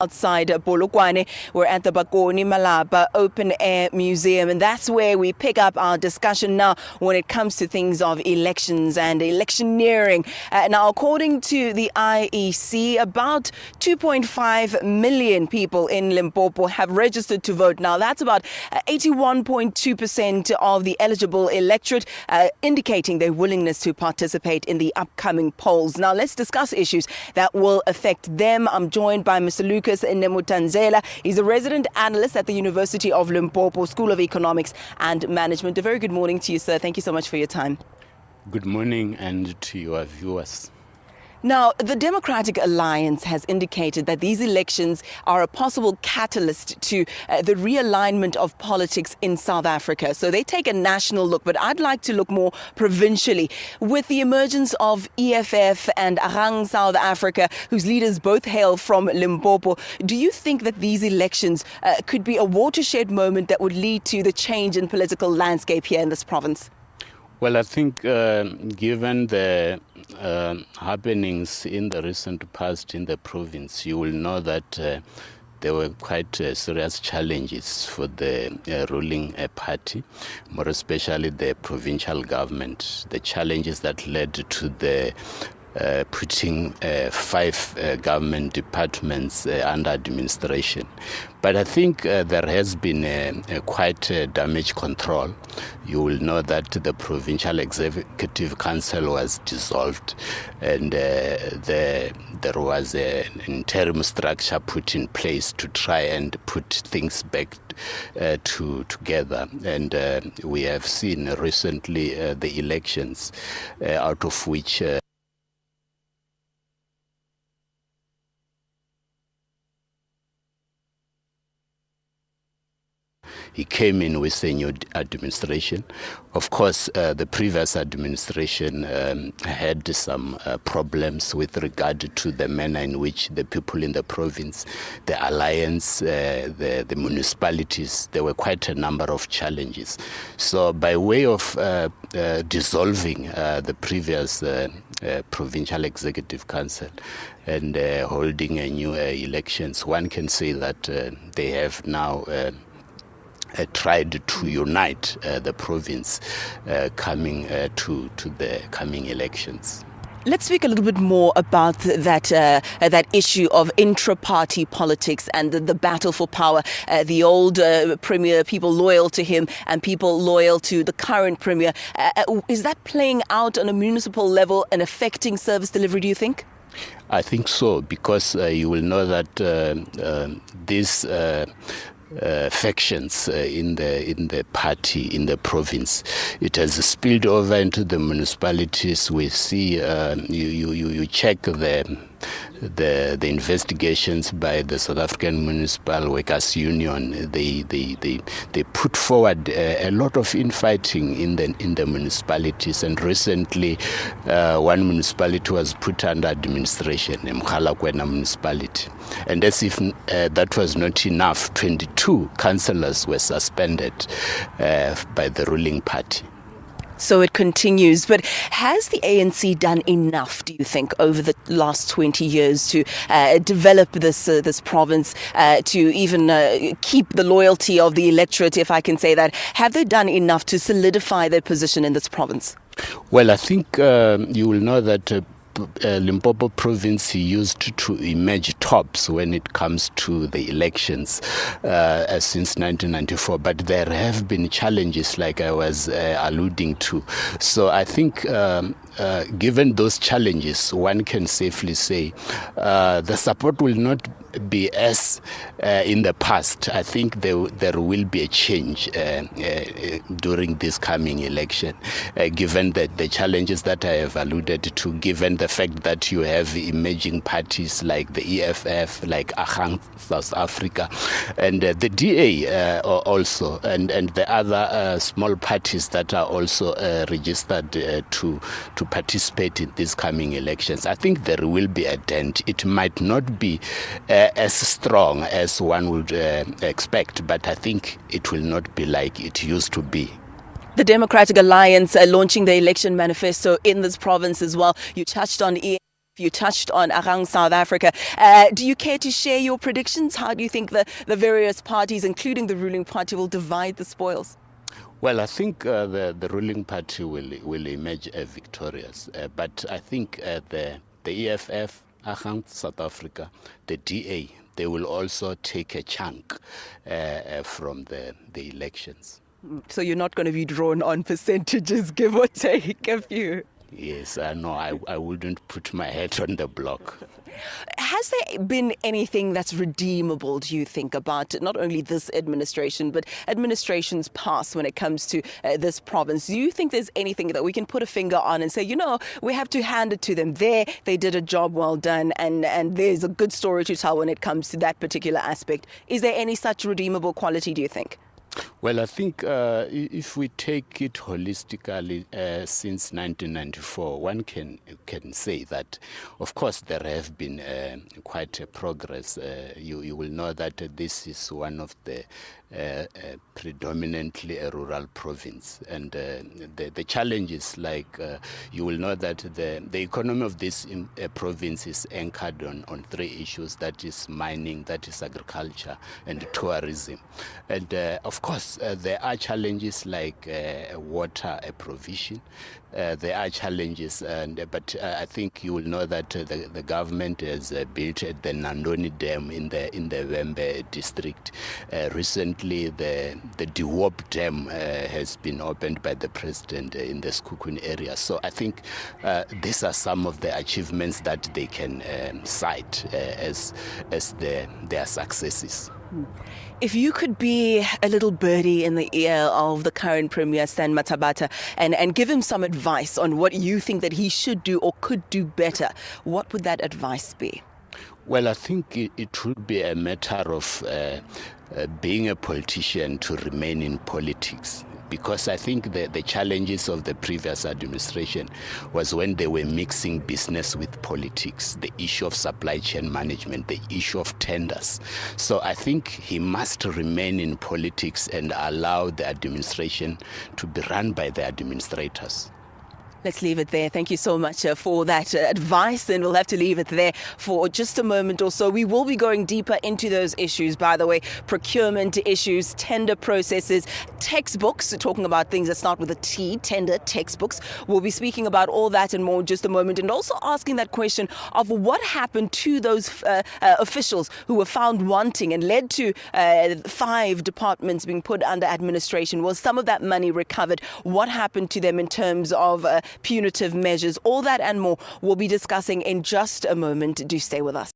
Outside Polokwane, we're at the Bakoni Malapa Open Air Museum, and that's where we pick up our discussion now when it comes to things of elections and electioneering. Now, according to the IEC, about 2.5 million people in Limpopo have registered to vote. Now, that's about 81.2% of the eligible electorate, indicating their willingness to participate in the upcoming polls. Now, let's discuss issues that will affect them. I'm joined by Mr. Lucas Nemutanzhela. He's a resident analyst at the University of Limpopo School of Economics and Management. A very good morning to you, sir. Thank you so much for your time. Good morning, and to your viewers. Now, the Democratic Alliance has indicated that these elections are a possible catalyst to the realignment of politics in South Africa. So they take a national look, but I'd like to look more provincially. With the emergence of EFF and Arang South Africa, whose leaders both hail from Limpopo, do you think that these elections could be a watershed moment that would lead to the change in political landscape here in this province? Well, I think given the happenings in the recent past in the province, you will know that there were quite serious challenges for the ruling party, more especially the provincial government, the challenges that led to the putting 5 government departments under administration. But I think there has been quite damage control. You will know that the Provincial Executive Council was dissolved, and there was an interim structure put in place to try and put things back together. And we have seen recently the elections, out of which he came in with a new administration. Of course, the previous administration had some problems with regard to the manner in which the people in the province, the alliance, the municipalities, there were quite a number of challenges. So by way of dissolving the previous Provincial Executive Council and holding a new elections, one can say that they have now tried to unite the province coming to the coming elections. Let's speak a little bit more about that issue of intra-party politics and the battle for power. The old premier, people loyal to him, and people loyal to the current premier. Is that playing out on a municipal level and affecting service delivery, do you think? I think so, because you will know that these factions in the party, in the province, it has spilled over into the municipalities. We see you check the investigations by the South African Municipal Workers Union. They put forward a lot of infighting in the municipalities, and recently one municipality was put under administration, Mkhalakwena municipality, and as if that was not enough, 22 councillors were suspended by the ruling party. So it continues. But has the ANC done enough, do you think, over the last 20 years to develop this province, to even keep the loyalty of the electorate, if I can say that? Have they done enough to solidify their position in this province? Well, I think you will know that Limpopo province used to emerge tops when it comes to the elections since 1994, but there have been challenges like I was alluding to. So I think given those challenges, one can safely say the support will not be as in the past. I think there will be a change during this coming election, given the challenges that I have alluded to, given the fact that you have emerging parties like the EFF, like Arang South Africa, and the DA also, and the other small parties that are also registered to participate in these coming elections. I think there will be a dent. It might not be as strong as one would expect, but I think it will not be like it used to be. The Democratic Alliance launching the election manifesto in this province as well. You touched on You touched on around South Africa. Do you care to share your predictions? How do you think the various parties, including the ruling party, will divide the spoils? Well, I think the ruling party will emerge victorious. But I think the EFF, South Africa, the DA, they will also take a chunk from the elections. So you're not going to be drawn on percentages, give or take a few? Yes, no, I wouldn't put my head on the block. Has there been anything that's redeemable, do you think, about not only this administration, but administrations past when it comes to this province? Do you think there's anything that we can put a finger on and say, you know, we have to hand it to them there, they did a job well done, and there's a good story to tell when it comes to that particular aspect? Is there any such redeemable quality, do you think? Well, I think if we take it holistically, since 1994, one can say that, of course, there have been quite a progress. You will know that this is one of the predominantly a rural province, and the challenges, like you will know that the economy of this province is anchored on three issues: that is mining, that is agriculture, and tourism. And of course, there are challenges like water provision. There are challenges, but I think you will know that the government has built the Nandoni Dam in the Wembe district. Recently, the Diwop Dam has been opened by the president in the Sekhukhune area. So I think these are some of the achievements that they can cite as their successes. If you could be a little birdie in the ear of the current Premier, Stan Mathabatha, and give him some advice on what you think that he should do or could do better, what would that advice be? Well, I think it would be a matter of being a politician to remain in politics. Because I think the challenges of the previous administration was when they were mixing business with politics, the issue of supply chain management, the issue of tenders. So I think he must remain in politics and allow the administration to be run by the administrators. Let's leave it there. Thank you so much for that advice, and we'll have to leave it there for just a moment or so. We will be going deeper into those issues, by the way, procurement issues, tender processes, textbooks, talking about things that start with a T, tender textbooks. We'll be speaking about all that and more in just a moment, and also asking that question of what happened to those officials who were found wanting and led to 5 departments being put under administration. Was some of that money recovered? What happened to them in terms of punitive measures? All that and more we'll be discussing in just a moment. Do stay with us.